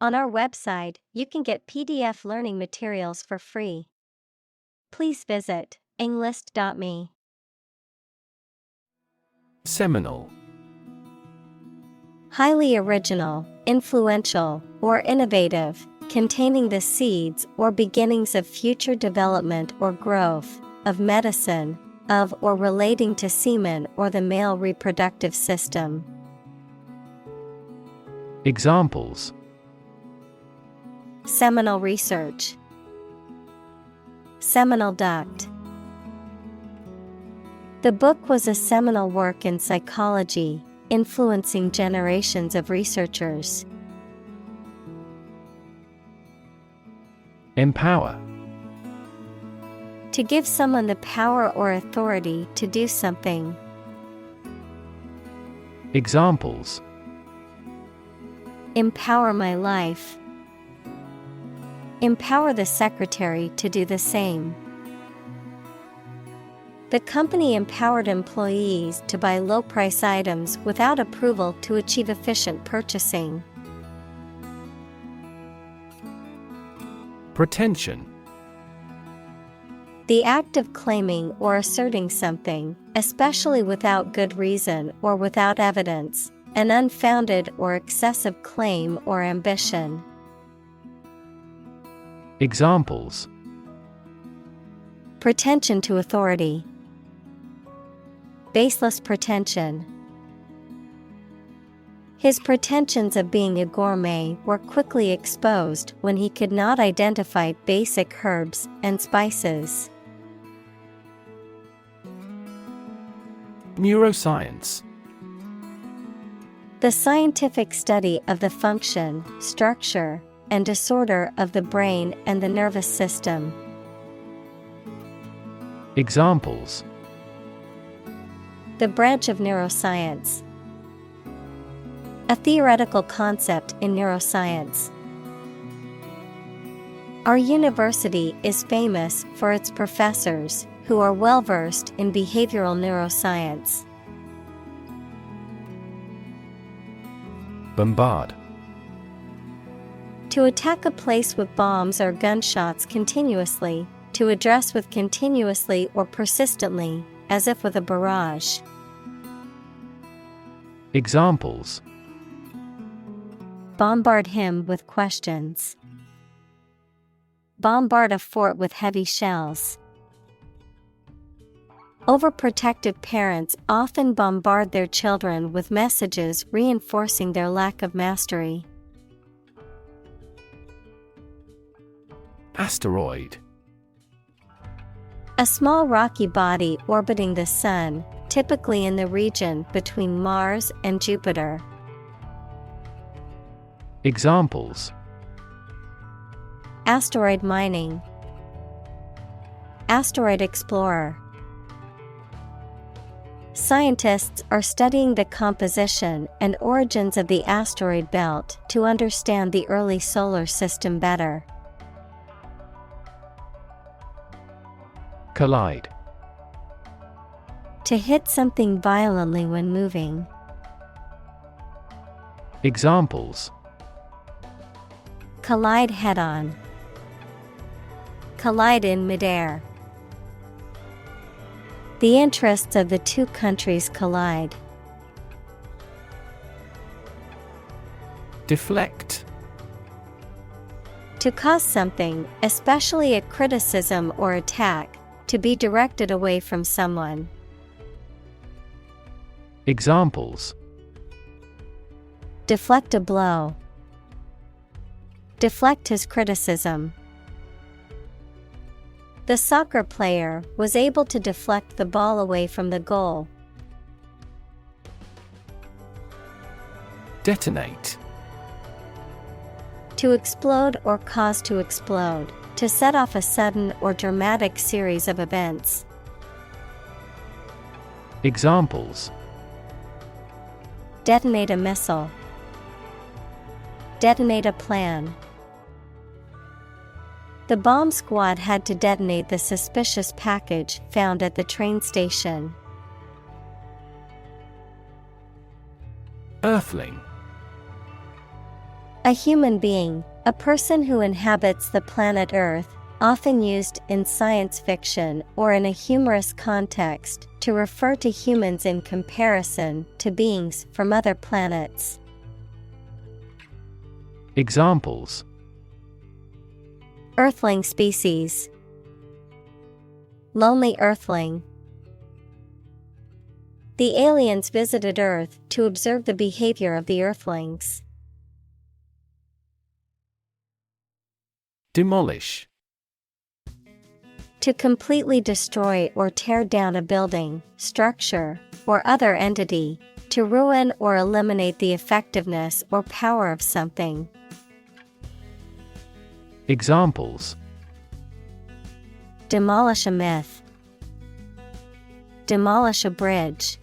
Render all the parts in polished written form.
On our website, you can get PDF learning materials for free. Please visit englist.me. Seminal. Highly original, influential, or innovative, containing the seeds or beginnings of future development or growth, of medicine, of or relating to semen or the male reproductive system. Examples: Seminal research. Seminal duct. The book was a seminal work in psychology, influencing generations of researchers. Empower. To give someone the power or authority to do something. Examples: Empower my life. Empower the secretary to do the same. The company empowered employees to buy low-price items without approval to achieve efficient purchasing. Pretension. The act of claiming or asserting something, especially without good reason or without evidence, an unfounded or excessive claim or ambition. Examples: Pretension to authority. Baseless pretension. His pretensions of being a gourmet were quickly exposed when he could not identify basic herbs and spices. Neuroscience. The scientific study of the function, structure, and disorder of the brain and the nervous system. Examples: The branch of neuroscience. A theoretical concept in neuroscience. Our university is famous for its professors, who are well-versed in behavioral neuroscience. Bombard. To attack a place with bombs or gunshots continuously, to address with continuously or persistently, as if with a barrage. Examples: Bombard him with questions. Bombard a fort with heavy shells. Overprotective parents often bombard their children with messages reinforcing their lack of mastery. Asteroid. A small rocky body orbiting the Sun, typically in the region between Mars and Jupiter. Examples: Asteroid mining. Asteroid explorer. Scientists are studying the composition and origins of the asteroid belt to understand the early solar system better. Collide. To hit something violently when moving. Examples: Collide head-on. Collide in midair. The interests of the two countries collide. Deflect. To cause something, especially a criticism or attack, to be directed away from someone. Examples: Deflect a blow. Deflect his criticism. The soccer player was able to deflect the ball away from the goal. Detonate. To explode or cause to explode, to set off a sudden or dramatic series of events. Examples: Detonate a missile. Detonate a plan. The bomb squad had to detonate the suspicious package found at the train station. Earthling. A human being, a person who inhabits the planet Earth, often used in science fiction or in a humorous context to refer to humans in comparison to beings from other planets. Examples: Earthling species. Lonely Earthling. The aliens visited Earth to observe the behavior of the Earthlings. Demolish. To completely destroy or tear down a building, structure, or other entity, to ruin or eliminate the effectiveness or power of something. Examples: Demolish a myth. Demolish a bridge.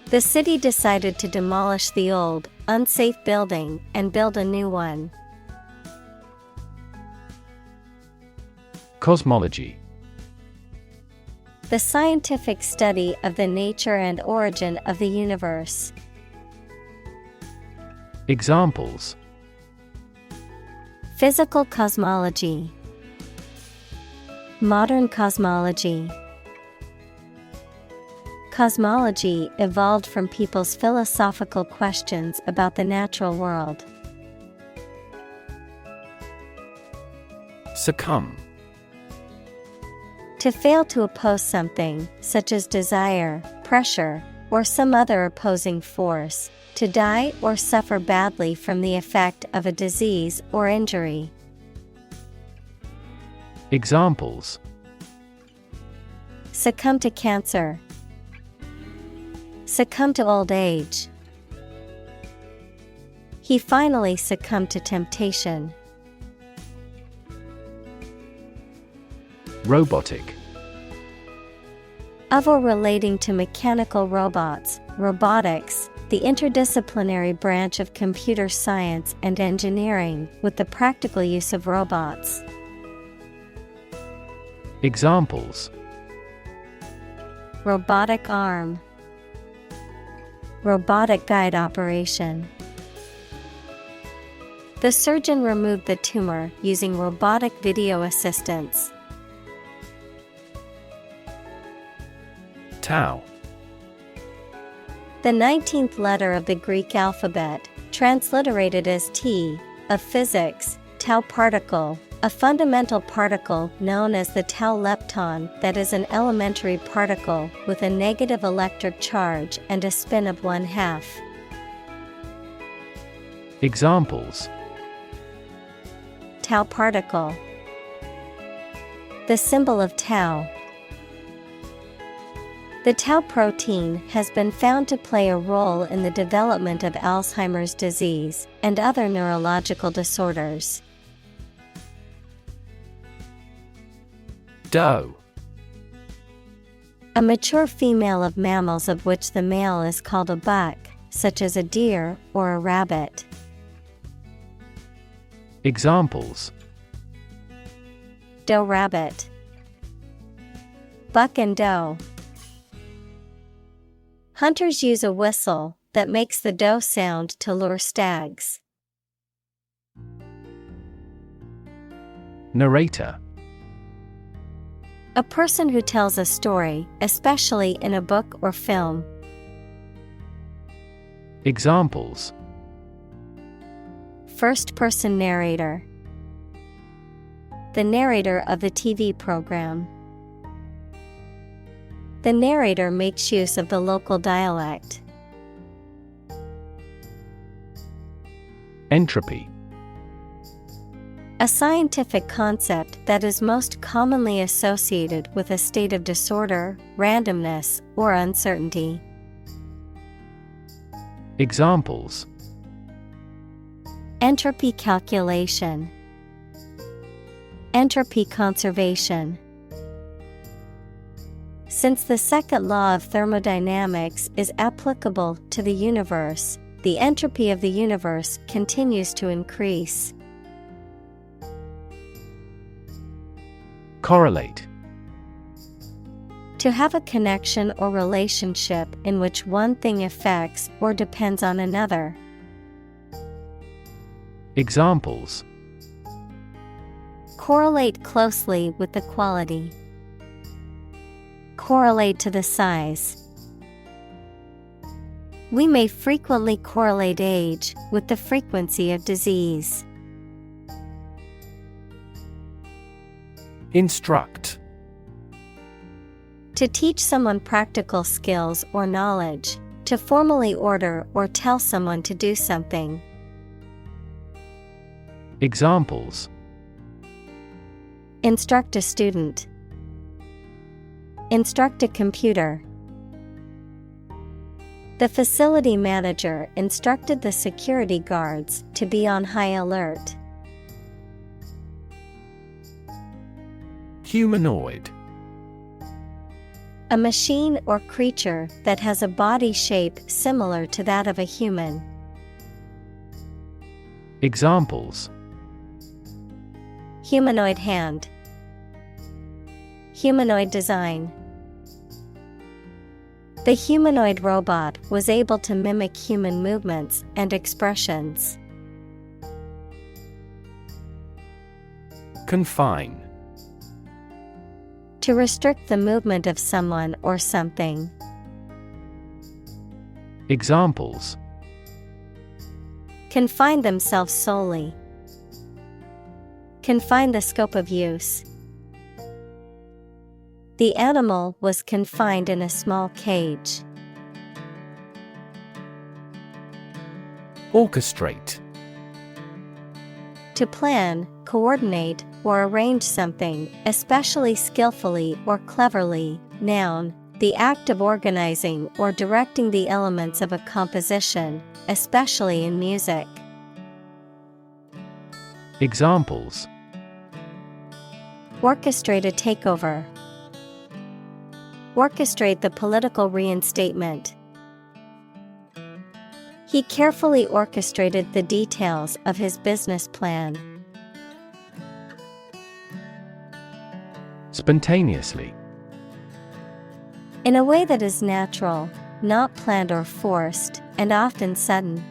The city decided to demolish the old, unsafe building and build a new one. Cosmology. The scientific study of the nature and origin of the universe. Examples: Physical cosmology. Modern cosmology. Cosmology evolved from people's philosophical questions about the natural world. Succumb. To fail to oppose something, such as desire, pressure, or some other opposing force, to die or suffer badly from the effect of a disease or injury. Examples: Succumb to cancer. Succumb to old age. He finally succumbed to temptation. Robotic. Of or relating to mechanical robots, robotics, the interdisciplinary branch of computer science and engineering with the practical use of robots. Examples: Robotic arm. Robotic guide operation. The surgeon removed the tumor using robotic video assistance. Tau. The 19th letter of the Greek alphabet, transliterated as T, of physics, tau particle, a fundamental particle known as the tau lepton that is an elementary particle with a negative electric charge and a spin of 1/2. Examples: Tau particle. The symbol of tau. The tau protein has been found to play a role in the development of Alzheimer's disease and other neurological disorders. Doe. A mature female of mammals of which the male is called a buck, such as a deer or a rabbit. Examples: Doe rabbit. Buck and doe. Hunters use a whistle that makes the doe sound to lure stags. Narrator. A person who tells a story, especially in a book or film. Examples: First-person narrator. The narrator of the TV program. The narrator makes use of the local dialect. Entropy. A scientific concept that is most commonly associated with a state of disorder, randomness, or uncertainty. Examples: Entropy calculation. Entropy conservation. Since the second law of thermodynamics is applicable to the universe, the entropy of the universe continues to increase. Correlate. To have a connection or relationship in which one thing affects or depends on another. Examples: correlate closely with the quality, correlate to the size. We may frequently correlate age with the frequency of disease. Instruct. To teach someone practical skills or knowledge, to formally order or tell someone to do something. Examples: instruct a student, instruct a computer. The facility manager instructed the security guards to be on high alert. Humanoid. A machine or creature that has a body shape similar to that of a human. Examples: humanoid hand, humanoid design. The humanoid robot was able to mimic human movements and expressions. Confine. To restrict the movement of someone or something. Examples: confine themselves solely, confine the scope of use. The animal was confined in a small cage. Orchestrate. To plan, coordinate, or arrange something, especially skillfully or cleverly. Noun, the act of organizing or directing the elements of a composition, especially in music. Examples: orchestrate a takeover, orchestrate the political reinstatement. He carefully orchestrated the details of his business plan. Spontaneously. In a way that is natural, not planned or forced, and often sudden.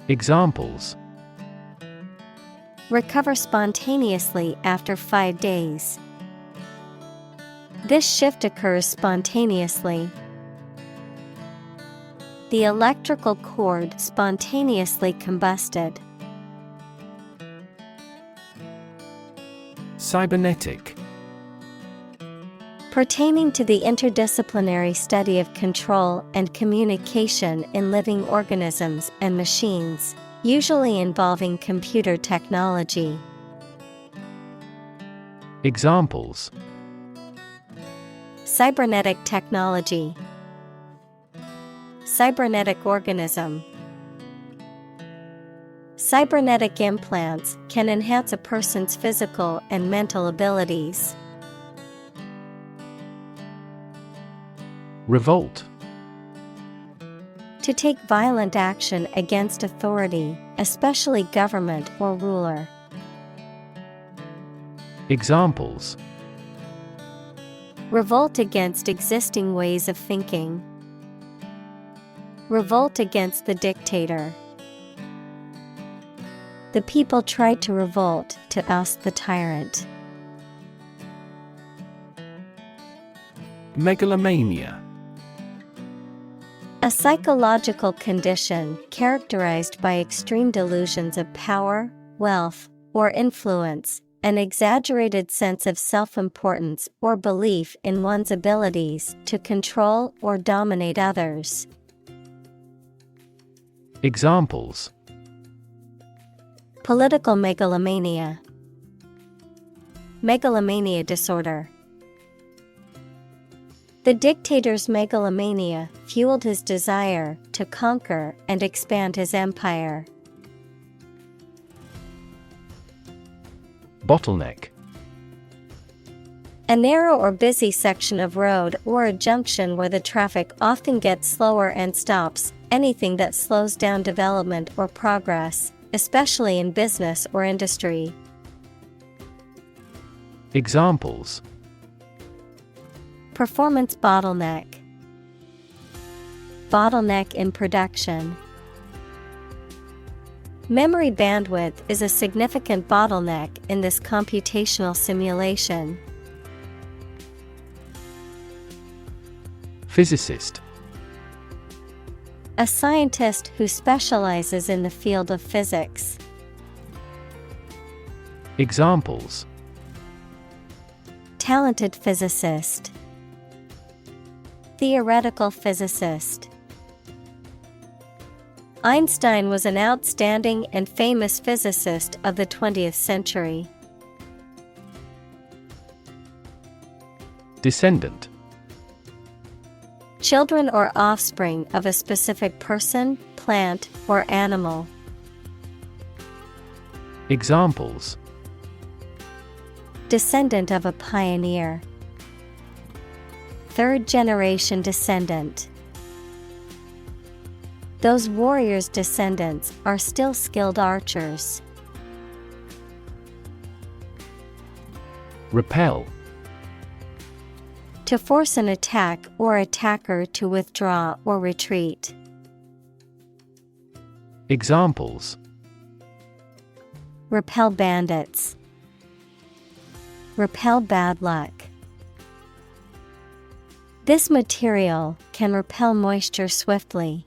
Examples: recover spontaneously after 5 days. This shift occurs spontaneously. The electrical cord spontaneously combusted. Cybernetic. Pertaining to the interdisciplinary study of control and communication in living organisms and machines, usually involving computer technology. Examples: cybernetic technology, cybernetic organism. Cybernetic implants can enhance a person's physical and mental abilities. Revolt. To take violent action against authority, especially government or ruler. Examples: revolt against existing ways of thinking. Revolt against the dictator. The people tried to revolt to oust the tyrant. Megalomania. A psychological condition characterized by extreme delusions of power, wealth, or influence, an exaggerated sense of self-importance or belief in one's abilities to control or dominate others. Examples: political megalomania, megalomania disorder. The dictator's megalomania fueled his desire to conquer and expand his empire. Bottleneck. A narrow or busy section of road or a junction where the traffic often gets slower and stops, anything that slows down development or progress, especially in business or industry. Examples: performance bottleneck, bottleneck in production. Memory bandwidth is a significant bottleneck in this computational simulation. Physicist. A scientist who specializes in the field of physics. Examples: Talented physicist. Theoretical physicist. Einstein was an outstanding and famous physicist of the 20th century. Descendant. Children or offspring of a specific person, plant, or animal. Examples: Descendant of a pioneer. Third generation descendant. Those warriors' descendants are still skilled archers. Repel. To force an attack or attacker to withdraw or retreat. Examples: Repel bandits. Repel bad luck. This material can repel moisture swiftly.